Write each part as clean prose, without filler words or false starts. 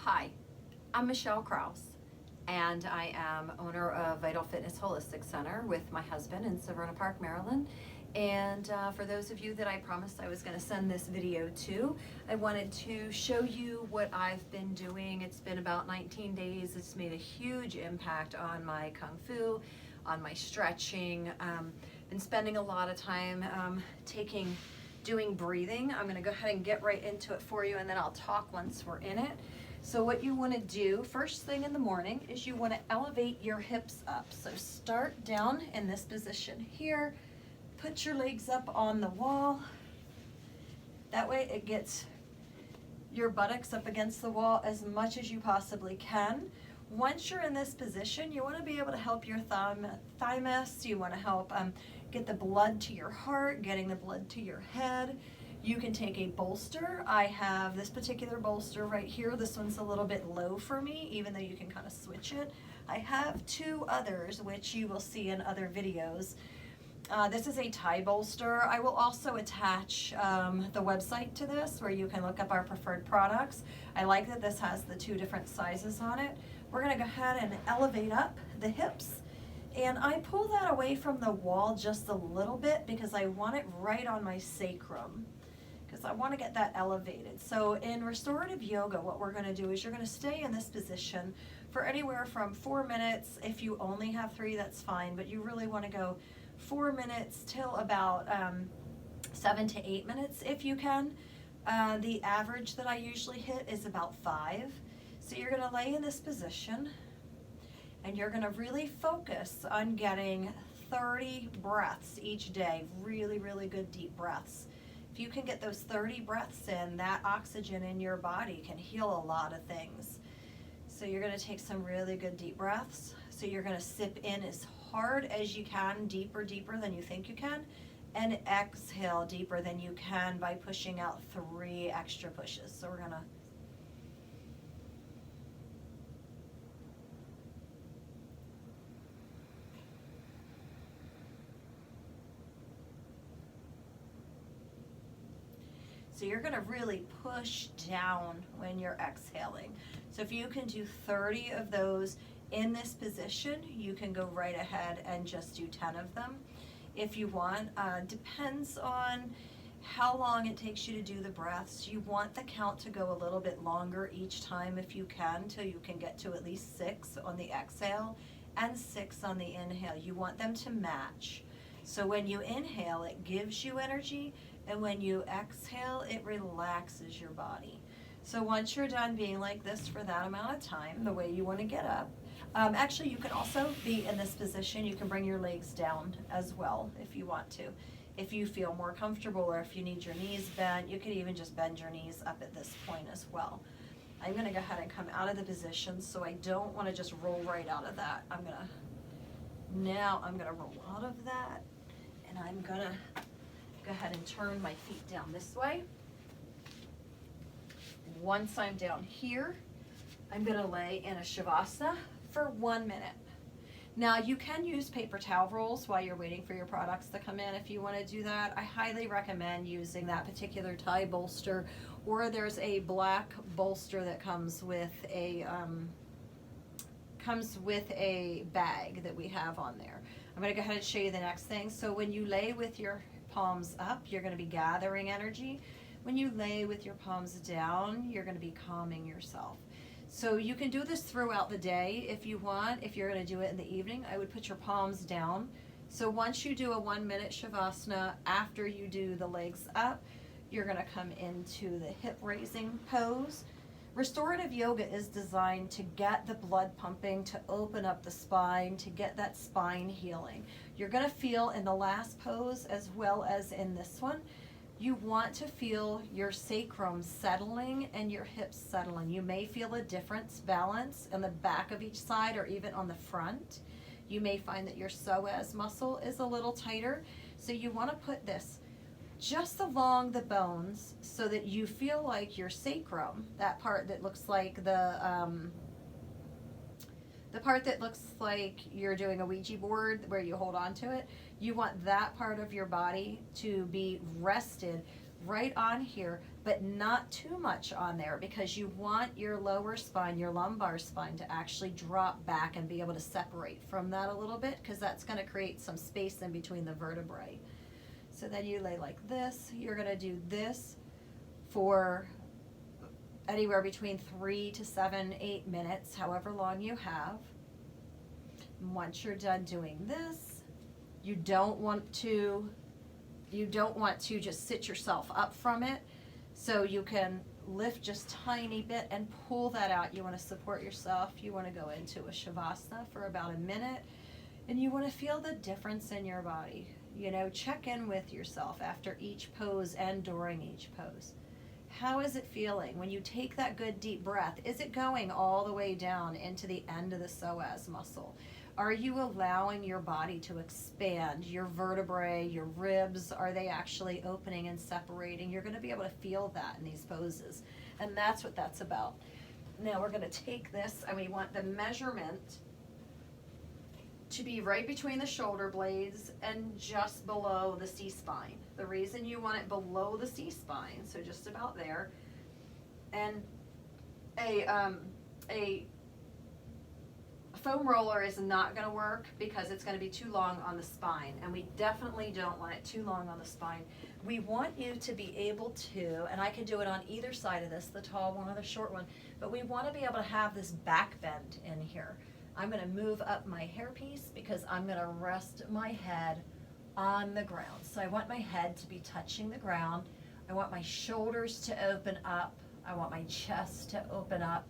Hi, I'm Michelle Krause, and I am owner of Vital Fitness Holistic Center with my husband in Severna Park, Maryland. And for those of you that I promised I was going to send this video to, I wanted to show you what I've been doing. It's been about 19 days. It's made a huge impact on my Kung Fu, on my stretching. Been spending a lot of time doing breathing. I'm going to go ahead and get right into it for you, and then I'll talk once we're in it. So what you want to do first thing in the morning is you want to elevate your hips up. So start down in this position here. Put your legs up on the wall. That way it gets your buttocks up against the wall as much as you possibly can. Once you're in this position, you want to be able to help your thymus. You want to help get the blood to your heart, getting the blood to your head. You can take a bolster. I have this particular bolster right here. This one's a little bit low for me, even though you can kind of switch it. I have two others, which you will see in other videos. This is a tie bolster. I will also attach the website to this where you can look up our preferred products. I like that this has the two different sizes on it. We're gonna go ahead and elevate up the hips. And I pull that away from the wall just a little bit because I want it right on my sacrum, because I want to get that elevated. So in restorative yoga, what we're going to do is you're going to stay in this position for anywhere from 4 minutes. If you only have 3, that's fine, but you really want to go 4 minutes till about 7 to 8 minutes if you can. The average that I usually hit is about 5. So you're going to lay in this position, and you're going to really focus on getting 30 breaths each day, really, really good deep breaths. If you can get those 30 breaths in, that oxygen in your body can heal a lot of things. So you're going to take some really good deep breaths. So you're going to sip in as hard as you can, deeper than you think you can, and exhale deeper than you can by pushing out 3 extra pushes. So we're going to So you're going to really push down when you're exhaling. So if you can do 30 of those in this position, you can go right ahead and just do 10 of them if you want. Depends on how long it takes you to do the breaths. You want the count to go a little bit longer each time if you can, till you can get to at least 6 on the exhale and 6 on the inhale. You want them to match. So when you inhale, it gives you energy, and when you exhale, it relaxes your body. So once you're done being like this for that amount of time, the way you want to get up, actually you can also be in this position. You can bring your legs down as well if you want to. If you feel more comfortable, or if you need your knees bent, you could even just bend your knees up at this point as well. I'm going to go ahead and come out of the position, so I don't want to just roll right out of that. Now I'm going to roll out of that, and I'm going to go ahead and turn my feet down this way. Once I'm down here, I'm going to lay in a shavasana for 1 minute. Now you can use paper towel rolls while you're waiting for your products to come in if you want to do that. I highly recommend using that particular tie bolster, or there's a black bolster that comes with a bag that we have on there. I'm going to go ahead and show you the next thing. So when you lay with your palms up, you're going to be gathering energy. When you lay with your palms down, you're going to be calming yourself. So you can do this throughout the day if you want. If you're going to do it in the evening, I would put your palms down. So once you do a 1 minute shavasana, after you do the legs up, you're going to come into the hip raising pose. Restorative yoga is designed to get the blood pumping, to open up the spine, to get that spine healing. You're going to feel in the last pose as well as in this one, you want to feel your sacrum settling and your hips settling. You may feel a difference, balance on the back of each side or even on the front. You may find that your psoas muscle is a little tighter. So you want to put this just along the bones so that you feel like your sacrum, that part that looks like the part that looks like you're doing a Ouija board where you hold on to it, you want that part of your body to be rested right on here, but but not too much on there, because you want your lower spine, your lumbar spine, to actually drop back and be able to separate from that a little bit, because that's going to create some space in between the vertebrae. So then you lay like this. You're going to do this for anywhere between 3 to 7, 8 minutes, however long you have. Once you're done doing this, you don't want to just sit yourself up from it. So you can lift just tiny bit and pull that out. You want to support yourself. You want to go into a shavasana for about a minute, and you want to feel the difference in your body. You know, check in with yourself after each pose and during each pose. How is it feeling when you take that good deep breath? Is it going all the way down into the end of the psoas muscle? Are you allowing your body to expand? Your vertebrae, your ribs, are they actually opening and separating? You're going to be able to feel that in these poses. And that's what that's about. Now we're going to take this, and we want the measurement to be right between the shoulder blades and just below the C-spine. The reason you want it below the C-spine, so just about there, and a foam roller is not going to work because it's going to be too long on the spine, and we definitely don't want it too long on the spine. We want you to be able to, and I can do it on either side of this, the tall one or the short one, but we want to be able to have this back bend in here. I'm going to move up my hairpiece because I'm going to rest my head on the ground. So I want my head to be touching the ground. I want my shoulders to open up. I want my chest to open up.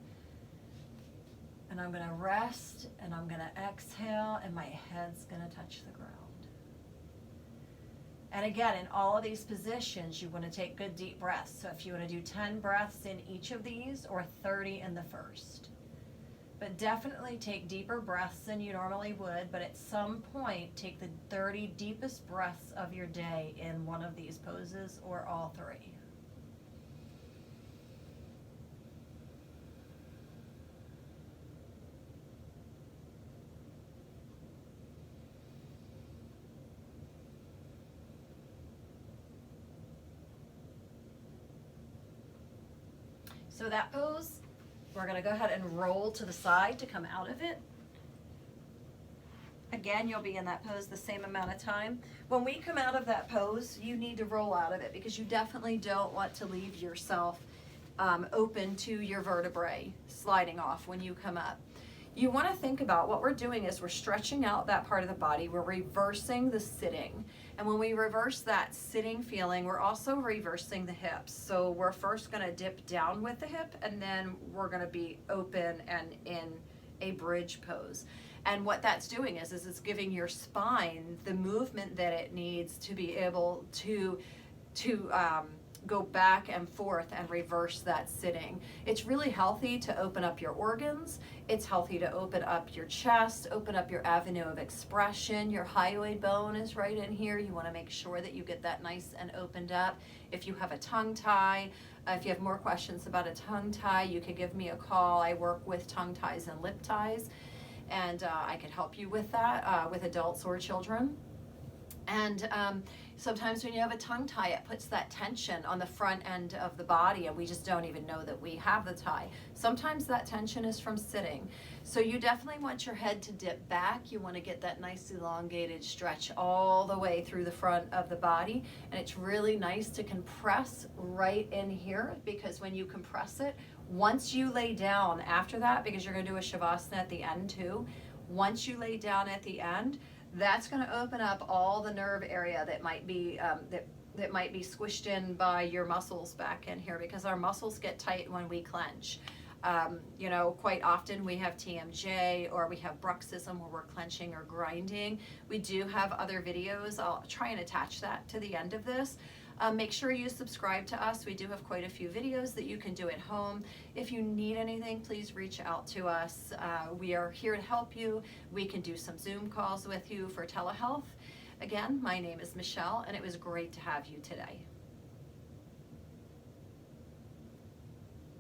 And I'm going to rest, and I'm going to exhale, and my head's going to touch the ground. And again, in all of these positions, you want to take good deep breaths. So if you want to do 10 breaths in each of these, or 30 in the first. But definitely take deeper breaths than you normally would, but at some point, take the 30 deepest breaths of your day in one of these poses, or all three. So that pose, we're going to go ahead and roll to the side to come out of it. Again, you'll be in that pose the same amount of time. When we come out of that pose, you need to roll out of it because you definitely don't want to leave yourself open to your vertebrae sliding off when you come up. You want to think about what we're doing is we're stretching out that part of the body. We're reversing the sitting. And when we reverse that sitting feeling, we're also reversing the hips. So we're first going to dip down with the hip, and then we're going to be open and in a bridge pose. And what that's doing is it's giving your spine the movement that it needs to be able to go back and forth and reverse that sitting. It's really healthy to open up your organs. It's healthy to open up your chest, open up your avenue of expression. Your hyoid bone is right in here. You want to make sure that you get that nice and opened up. If you have a tongue tie, if you have more questions about a tongue tie, you can give me a call. I work with tongue ties and lip ties, and I can help you with that, with adults or children. And sometimes when you have a tongue tie, it puts that tension on the front end of the body, and we just don't even know that we have the tie. Sometimes that tension is from sitting. So you definitely want your head to dip back. You want to get that nice elongated stretch all the way through the front of the body. And it's really nice to compress right in here, because when you compress it, once you lay down after that, because you're going to do a shavasana at the end too, once you lay down at the end, that's going to open up all the nerve area that might be that might be squished in by your muscles back in here, because our muscles get tight when we clench. You know, quite often we have TMJ or we have bruxism where we're clenching or grinding. We do have other videos. I'll try and attach that to the end of this. Make sure you subscribe to us. We do have quite a few videos that you can do at home. If you need anything, please reach out to us. We are here to help you. We can do some Zoom calls with you for telehealth. Again, my name is Michelle, and it was great to have you today.